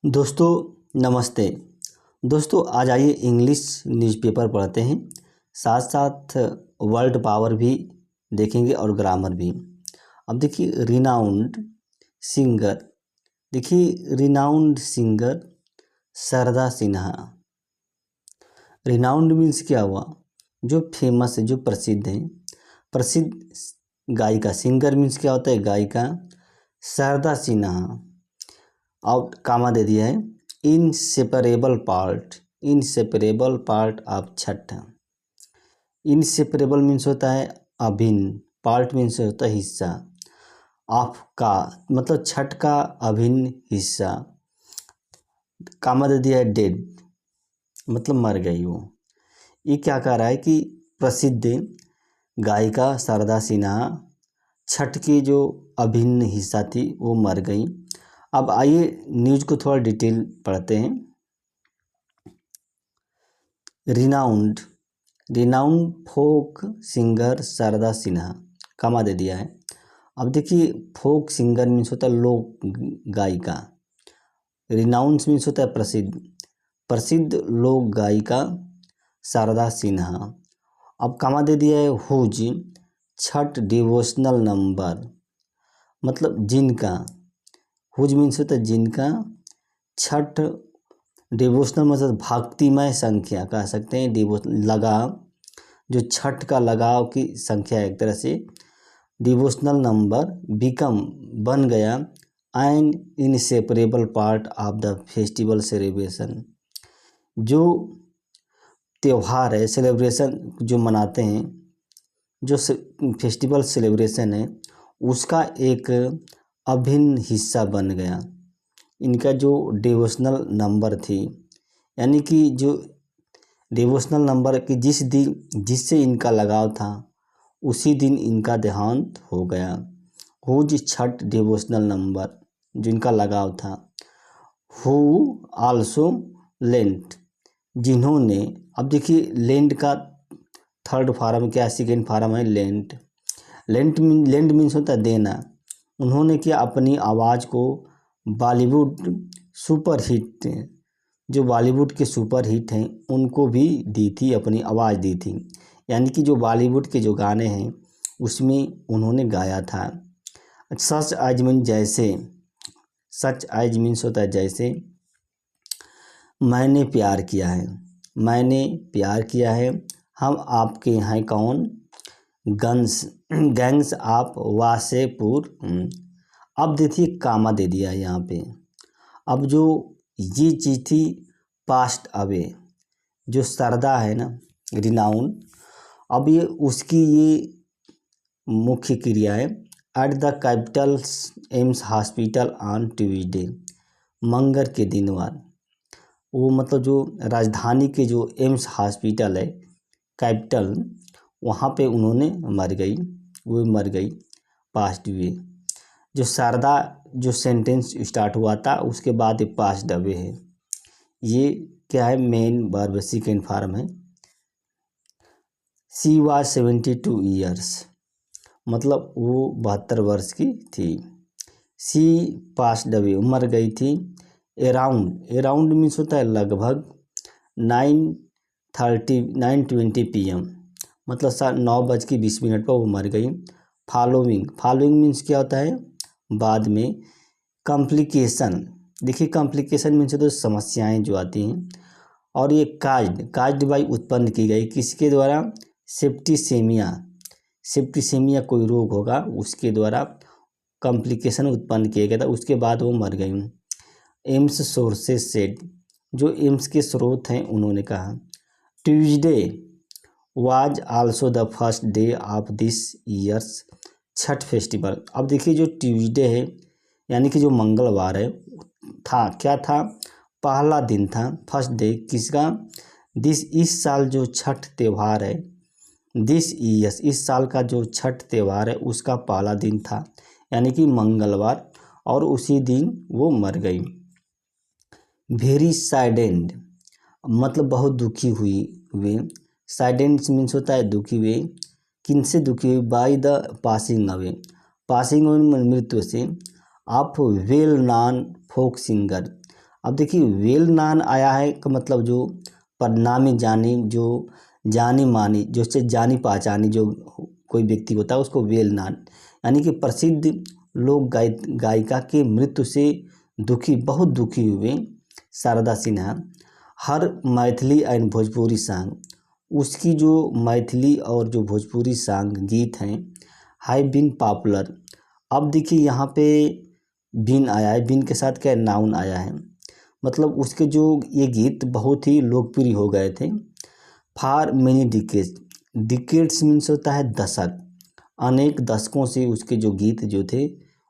दोस्तों नमस्ते। दोस्तों आज आइए इंग्लिश न्यूज़पेपर पढ़ते हैं, साथ साथ वर्ल्ड पावर भी देखेंगे और ग्रामर भी। अब देखिए renowned singer Sharda Sinha. Renowned means क्या हुआ? जो फेमस है, जो प्रसिद्ध है, प्रसिद्ध गायिका। सिंगर मीन्स क्या होता है? गायिका। शारदा सिन्हा और कामा दे दिया है, inseparable part of Chhath. Inseparable means होता है अभिन्न, पार्ट मीन्स होता है हिस्सा, ऑफ का मतलब छठ का अभिन्न हिस्सा। कामा दे दिया है डेड, मतलब मर गई वो। ये क्या कह रहा है कि प्रसिद्ध गायिका शारदा सिन्हा छठ की जो अभिन्न हिस्सा थी वो मर गई। अब आइए न्यूज़ को थोड़ा डिटेल पढ़ते हैं। Renowned folk singer Sharda Sinha, comma दे दिया है। अब देखिए फोक सिंगर मीन्स होता है लोक गायिका, रिनाउंड मीन्स होता है प्रसिद्ध लोक गायिका शारदा सिन्हा। अब कामा दे दिया है हुज छठ डिवोशनल नंबर, मतलब जिनका। हुज मीन्स होता है जिनका, छठ डिवोशनल मतलब भक्तिमय संख्या कह सकते हैं। लगाव, जो छठ का लगाव की संख्या एक तरह से। डिवोशनल नंबर बिकम बन गया N inseparable part of the festival celebration. जो त्यौहार है, सेलिब्रेशन जो मनाते हैं, जो फेस्टिवल सेलिब्रेशन है, उसका एक अभिन्न हिस्सा बन गया। इनका जो डिवोशनल नंबर थी, यानी कि जो डिवोशनल नंबर की जिससे इनका लगाव था, उसी दिन इनका देहांत हो गया। हुज छठ डिवोशनल नंबर, जिनका लगाव था। हु आल्सो लेंट, जिन्होंने। अब देखिए लेंट का थर्ड फार्म क्या, सेकेंड फार्म है लेंट। लेंट मीन्स होता है देना। उन्होंने क्या, अपनी आवाज़ को बॉलीवुड सुपर हिट, जो बॉलीवुड के सुपर हिट हैं उनको भी दी थी, अपनी आवाज़ दी थी। यानी कि जो बॉलीवुड के जो गाने हैं उसमें उन्होंने गाया था। सच आज मीन्स होता है जैसे। मैंने प्यार किया है, हम आपके हैं कौन, गैंग्स ऑफ वासेपुर। अब देखिए कामा दे दिया है यहाँ पे। अब जो ये चीज़ थी पास्ट अवे, जो शारदा है ना, रिनाउंड, अब ये उसकी ये मुख्य क्रिया है। At the capital AIIMS hospital on Tuesday, मंगर के दिन वार। वो मतलब जो राजधानी के जो एम्स हॉस्पिटल है, कैपिटल, वहाँ पे उन्होंने मर गई पास्ट हुए। जो शारदा जो सेंटेंस स्टार्ट हुआ था उसके बाद ये पास्ट अवे है। ये क्या है, मेन वर्ब सेकेंड फॉर्म है। शी वाज 72 ईयर्स, मतलब वो 72 वर्ष की थी। शी पास्ट अवे, मर गई थी। अराउंड मीन्स होता है लगभग। 9:20 PM, मतलब 9:20 पर वो मर गई। फॉलोइंग मीन्स क्या होता है, बाद में। कॉम्प्लिकेशन, देखिए कॉम्प्लिकेशन मीन्स तो समस्याएं जो आती हैं। और ये काज्ड बाई उत्पन्न की गई, किसके द्वारा? सेप्टिसेमिया कोई रोग होगा उसके द्वारा कॉम्प्लिकेशन उत्पन्न किया गया था, उसके बाद वो मर गई। एम्स सोर्सेस सेड, जो एम्स के स्रोत हैं उन्होंने कहा। Tuesday was also the first day of this years Chhath festival. अब देखिए जो ट्यूसडे है, यानी कि जो मंगलवार है, क्या था, पहला दिन था, फर्स्ट डे किसका? इस साल जो छठ त्यौहार है, इस साल का जो छठ त्यौहार है उसका पहला दिन था, यानी कि मंगलवार, और उसी दिन वो मर गई। वेरी सैडेंड, मतलब बहुत दुखी हुए। सैडेंड मीन्स होता है दुखी हुए। किनसे दुखी हुई? बाय द पासिंग अवे, मृत्यु से। Of well known folk singer, अब देखिए वेल नॉन आया है का मतलब जो पदनामी जानी, जो जानी मानी, जो से जानी पहचानी जो कोई व्यक्ति होता है उसको वेल नॉन, यानी कि प्रसिद्ध लोक गायिका के मृत्यु से बहुत दुखी हुए शारदा सिन्हा हर मैथिली एंड भोजपुरी सॉन्ग, उसकी जो मैथिली और जो भोजपुरी सॉन्ग गीत हैं हैव बीन पॉपुलर। अब देखिए यहाँ पे बीन आया है, बीन के साथ क्या नाउन आया है, मतलब उसके जो ये गीत बहुत ही लोकप्रिय हो गए थे for many decades. Decades means होता है दशक, अनेक दशकों से उसके जो गीत जो थे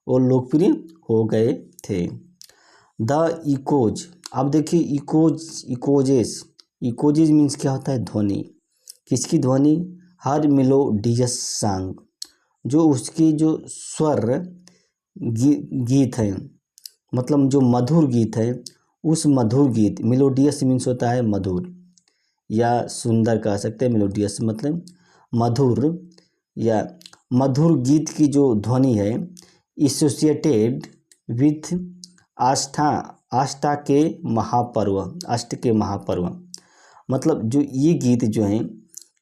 वो लोकप्रिय हो गए थे। द इकोज, अब देखिए इकोजेस मीन्स क्या होता है ध्वनि, किसकी ध्वनि, हर मेलोडियस सॉन्ग, जो उसके जो स्वर गीत है, मतलब जो मधुर गीत है, उस मधुर गीत, मेलोडियस मीन्स होता है मधुर या सुंदर कह सकते हैं, मेलोडियस मतलब मधुर या मधुर गीत की जो ध्वनि है, एसोसिएटेड विथ आस्था के महापर्व, अष्ट के महापर्व, मतलब जो ये गीत जो हैं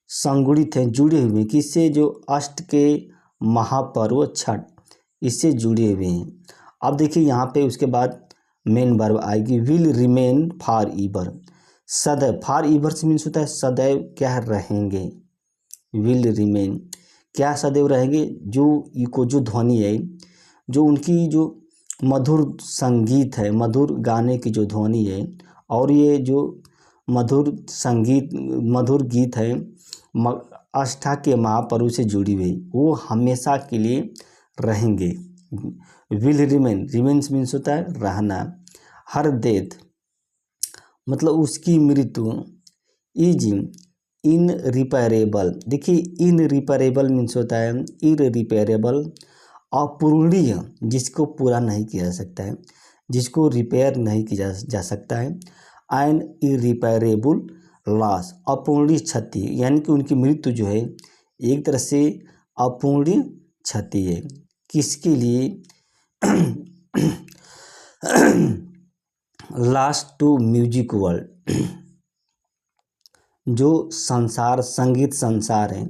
संगुणित हैं, जुड़े हुए किससे, जो अष्ट के महापर्व छठ, इससे जुड़े हुए हैं। अब देखिए यहाँ पे उसके बाद मेन वर्ब आएगी विल रिमेन फॉर ईवर, सदैव, फॉर ईवर से मीन्स होता है सदैव क्या रहेंगे, विल रिमेन क्या सदैव रहेंगे, जो इको जो ध्वनि है, जो उनकी जो मधुर संगीत है, मधुर गाने की जो ध्वनि है, और ये जो मधुर संगीत मधुर गीत है आस्था के महापर्व से जुड़ी हुई, वो हमेशा के लिए रहेंगे। विल रिमेन, रिमेन्स मीन्स होता है रहना। हर डेथ मतलब उसकी मृत्यु, इज इनरिपेरेबल, देखिए इनरिपेरेबल मीन्स होता है इररिपेरेबल, अपूरणीय, जिसको पूरा नहीं किया जा सकता है, जिसको रिपेयर नहीं किया जा सकता है, एंड इरिपेरेबल लॉस, अपूर्णीय क्षति, यानी कि उनकी मृत्यु जो है एक तरह से अपूर्णीय क्षति है, किसके लिए, लास्ट टू म्यूजिक वर्ल्ड, जो संसार संगीत संसार है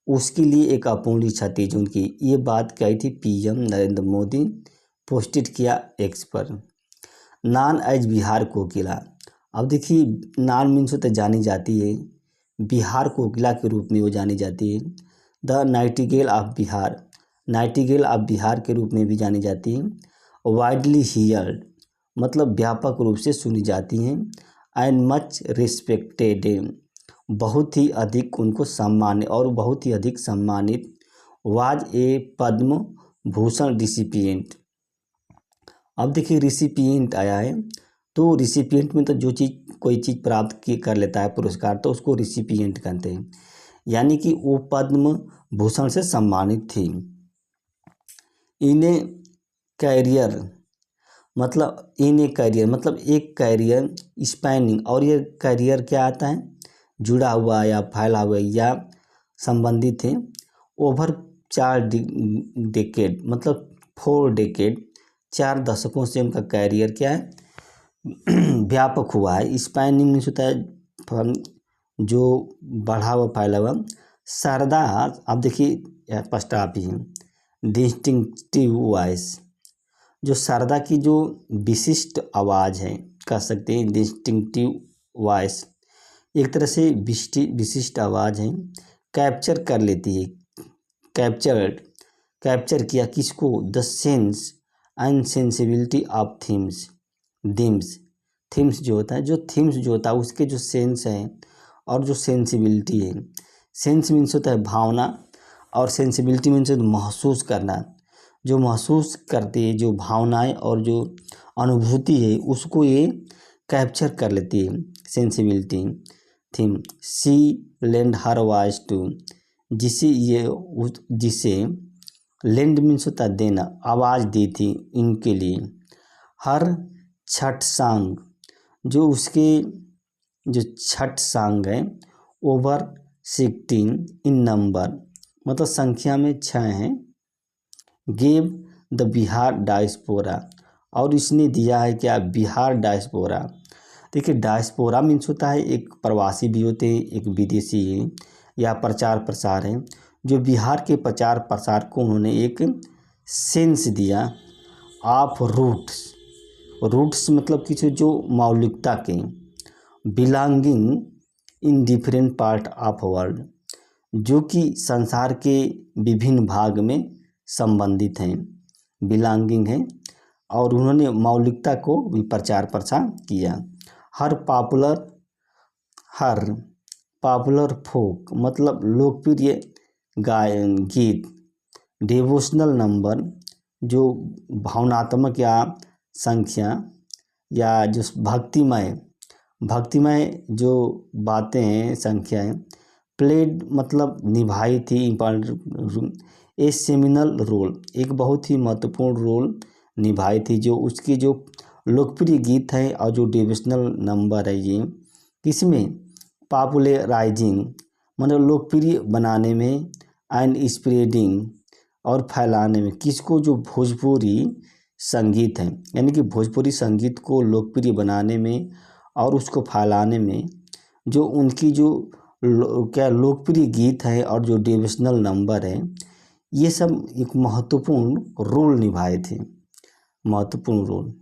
उसके लिए एक अपूर्णीय क्षति जो उनकी, ये बात कही थी पीएम नरेंद्र मोदी, पोस्टेड किया एक्स पर। नान एज बिहार कोकिला, अब देखिए नान मीन्स होता जानी जाती है, बिहार कोकिला के रूप में वो जानी जाती है। The Nightingale of Bihar, Nightingale of Bihar के रूप में भी जानी जाती है। वाइडली हियर्ड मतलब व्यापक रूप से सुनी जाती हैं। एंड मच रिस्पेक्टेड, बहुत ही अधिक उनको सम्मान और बहुत ही अधिक सम्मानित। Was a Padma Bhushan recipient, अब देखिए रिसिपिएंट आया है, तो रिसिपिएंट में तो जो चीज़ कोई चीज़ प्राप्त कर लेता है पुरस्कार, तो उसको रिसिपिएंट कहते हैं, यानी कि वो पद्म भूषण से सम्मानित थी। इन्हें कैरियर मतलब एक कैरियर स्पैनिंग, और ये कैरियर क्या आता है, जुड़ा हुआ या फैला हुआ या संबंधित है। ओवर 4 डेकेड मतलब 4 डेकेड, 4 दशकों से उनका कैरियर क्या है व्यापक हुआ है। स्पैनिंग मीन्स होता है जो बढ़ा हुआ फैला हुआ। शारदा, अब देखिए फर्स्ट आप ही हैं डिस्टिंक्टिव वॉइस, जो शारदा की जो विशिष्ट आवाज़ है कह सकते हैं डिस्टिंक्टिव वॉइस, एक तरह से विशिष्ट आवाज़ है, कैप्चर कर लेती है, कैप्चर किया किसको, the sense and sensibility of themes जो होता है उसके जो सेंस हैं और जो सेंसिबिलिटी है, सेंस मीन्स होता है भावना और सेंसिबिलिटी मीन्स महसूस करना, जो महसूस करती है जो भावनाएं और जो अनुभूति है उसको ये कैप्चर कर लेती है sensibility theme. She lend her voice to, जिसे लेंड मीन्स होता है देना, आवाज़ दी थी इनके लिए। हर छठ सॉन्ग, जो उसके जो छठ सॉन्ग है ओवर 16 इन नंबर मतलब संख्या में 6 हैं। गेव द बिहार डायस्पोरा, और इसने दिया है क्या, बिहार डायस्पोरा। देखिए डायस्पोरा मीन्स होता है एक प्रवासी भी होते हैं, एक विदेशी है या प्रचार प्रसार है, जो बिहार के प्रचार प्रसार को उन्होंने एक सेंस दिया ऑफ रूट्स। रूट्स मतलब किसी जो मौलिकता के, belonging in different part of world, जो कि संसार के विभिन्न भाग में संबंधित हैं, बिलोंगिंग है। और उन्होंने मौलिकता को भी प्रचार प्रसार किया। हर पॉपुलर फोक मतलब लोकप्रिय गायन गीत, डिवोशनल नंबर जो भावनात्मक या संख्या या जो भक्तिमय जो बातें हैं, संख्या है, प्लेड मतलब निभाई थी इम्पॉर्टेंट ए सेमिनल रोल, एक बहुत ही महत्वपूर्ण रोल निभाई थी। जो उसकी जो लोकप्रिय गीत है और जो डिविजनल नंबर है, ये किसमें, पॉपुलराइजिंग मतलब लोकप्रिय बनाने में, एंड स्प्रेडिंग और फैलाने में, किसको, जो भोजपुरी संगीत है, यानी कि भोजपुरी संगीत को लोकप्रिय बनाने में और उसको फैलाने में, जो उनकी जो क्या लोकप्रिय गीत है और जो डिविजनल नंबर है, ये सब एक महत्वपूर्ण रोल निभाए थे, महत्वपूर्ण रोल।